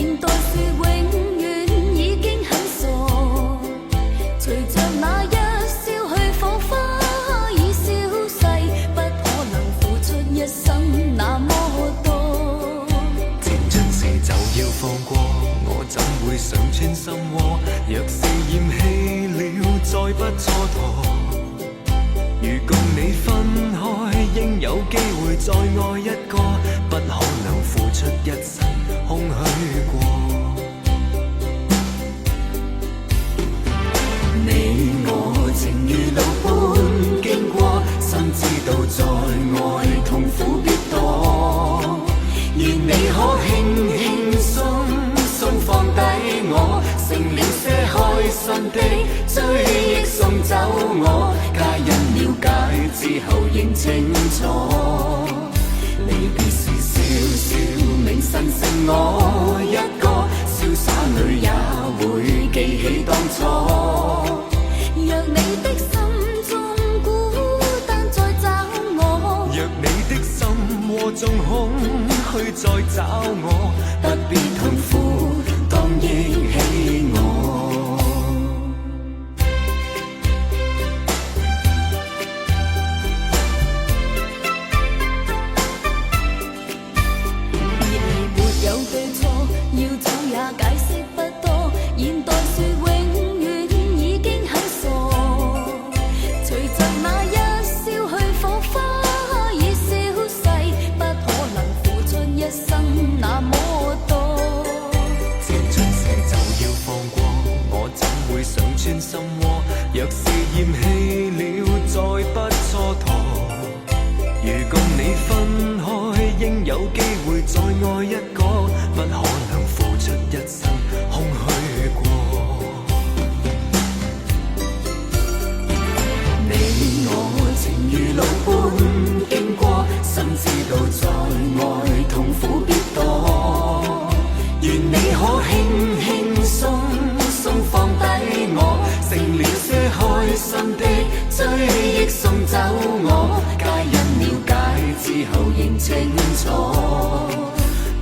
現代說永遠已經很傻，隨着那一消去火花已消逝，不可能付出一生那麼多。漸盡時就要放過，我怎會想穿心窩？若是厭棄了，再不蹉跎。如共你分開，應有機會再愛一個，不可能付出一生空虛過。你我情如路般經過，心知道在愛痛苦必多。願你可輕輕鬆鬆放低我，剩了些開心的追憶送走我。皆因了解之後認清楚，離別時笑笑銘心剩我一個，瀟灑裏也會記起當初。若你的心中孤單再找我，若你的心窩中空虛再找我，不必痛苦，當憶起我。沒有對錯，要走也解釋不多。現代說永遠已經很傻，隨着那一消去火花已消逝，不可能付出一生那麼多。漸盡時就要放過，我怎會想穿心窩？若是厭棄了，再不蹉跎。如共你分開，應有機會再愛一個，不可能付出一生空虛過。你我情如路般經過，心知道在愛痛苦必多。願你可輕輕鬆鬆放低我，剩了些開心的追憶送走我。皆因了解之後認清楚，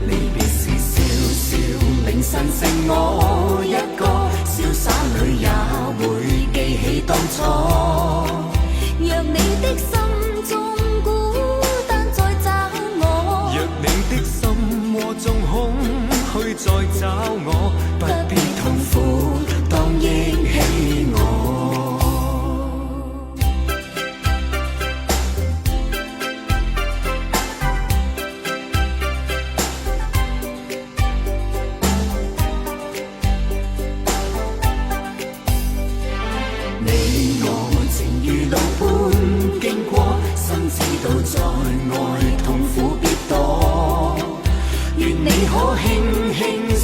離別時笑笑銘心剩我一個，瀟灑裏也會記起當初。若你的心中孤單再找我，若你的心窩中空虛再找我，不必痛苦，當憶起我。你我情如路般經過，心知道在愛痛苦必多。願你可輕輕鬆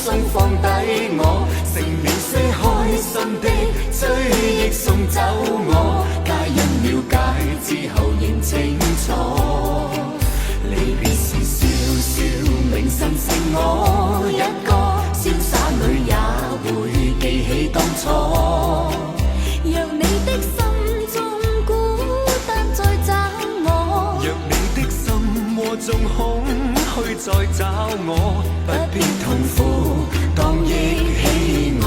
鬆放低我，剩了些開心的追憶送走我。皆因了解之後認清楚，離別時笑笑銘心剩我一個，瀟灑裏也會記起當初。若你的心中孤單再找我，若你的心窩中空虛再找我，不必痛苦，當憶起我。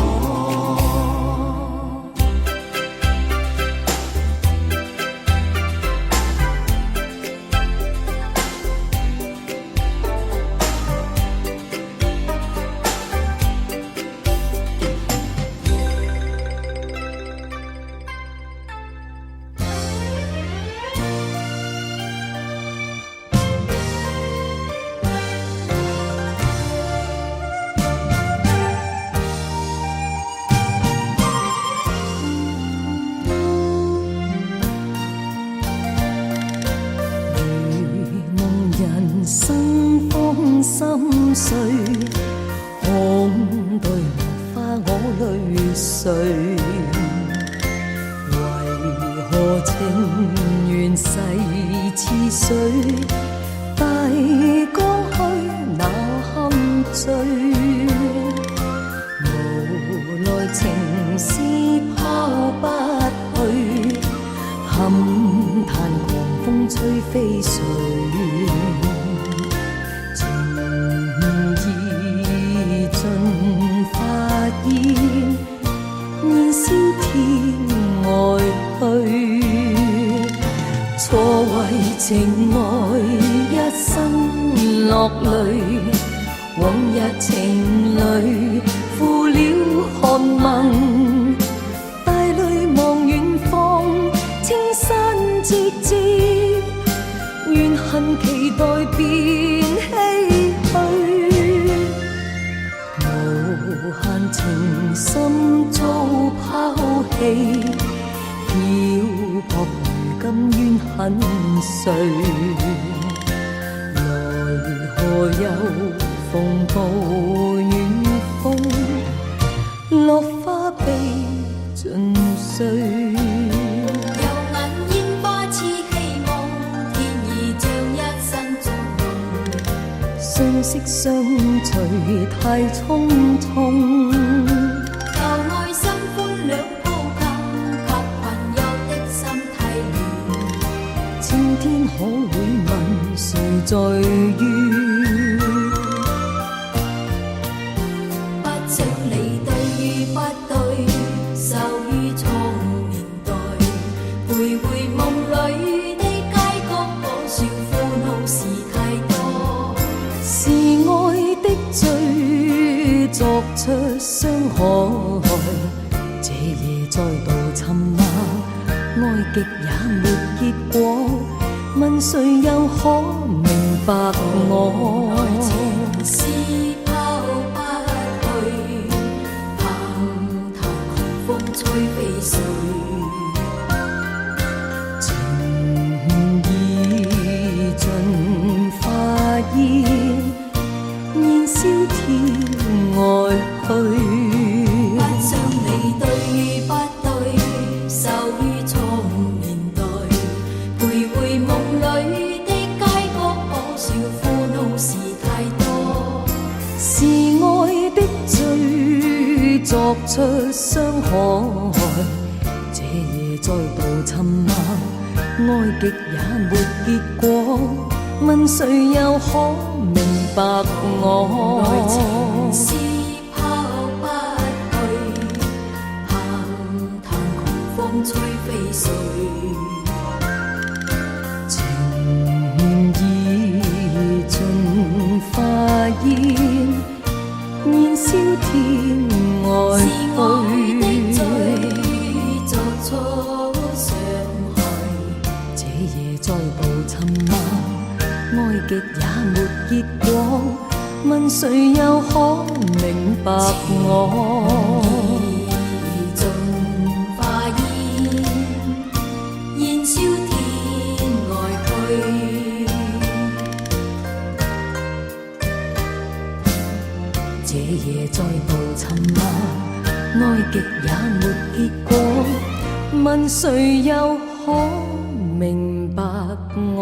心碎，空對化我淚水。為何情緣逝似水，大江去那堪醉？無奈情絲拋不去，堪嘆狂風吹飛誰？情愛一生落淚，往日情侶負了寒盟，帶淚望遠方，青山節節，怨恨期待變唏噓，無限情深遭拋棄，漂泊如今怨恨誰？來何有風暴遠風，落花被盡碎。有眼煙花似希望，天意像一生作夢。相識相隨太匆匆，教愛心歡兩鋪給群友的心體亂。青天可會問誰在於？不想離對與不對，受於錯誤年代。徘徊夢裏的街角，可笑苦惱事太多。是愛的罪，作出傷害。這夜再度沉默，愛極也沒結果。問誰又可明白我？愛情是拋不去，澎湃狂風吹飛碎。情意盡化煙，燃燒天外去。不想離對與不對，受於錯誤年代。徘徊夢裏的街角，可笑苦惱事太多。是愛的罪，作出傷害。這夜再度沉默，愛極也沒結果。問誰又可明白我？愛情是拋不去，澎湃狂風吹飛碎。情意盡化煙，燃燒天外是愛的罪，去。作出傷害。這夜再度沉默，愛極也沒結果。問誰又可明白我？盡化煙，燃燒天外去。這夜再度沉默，愛極也沒結果。問誰又可明白我？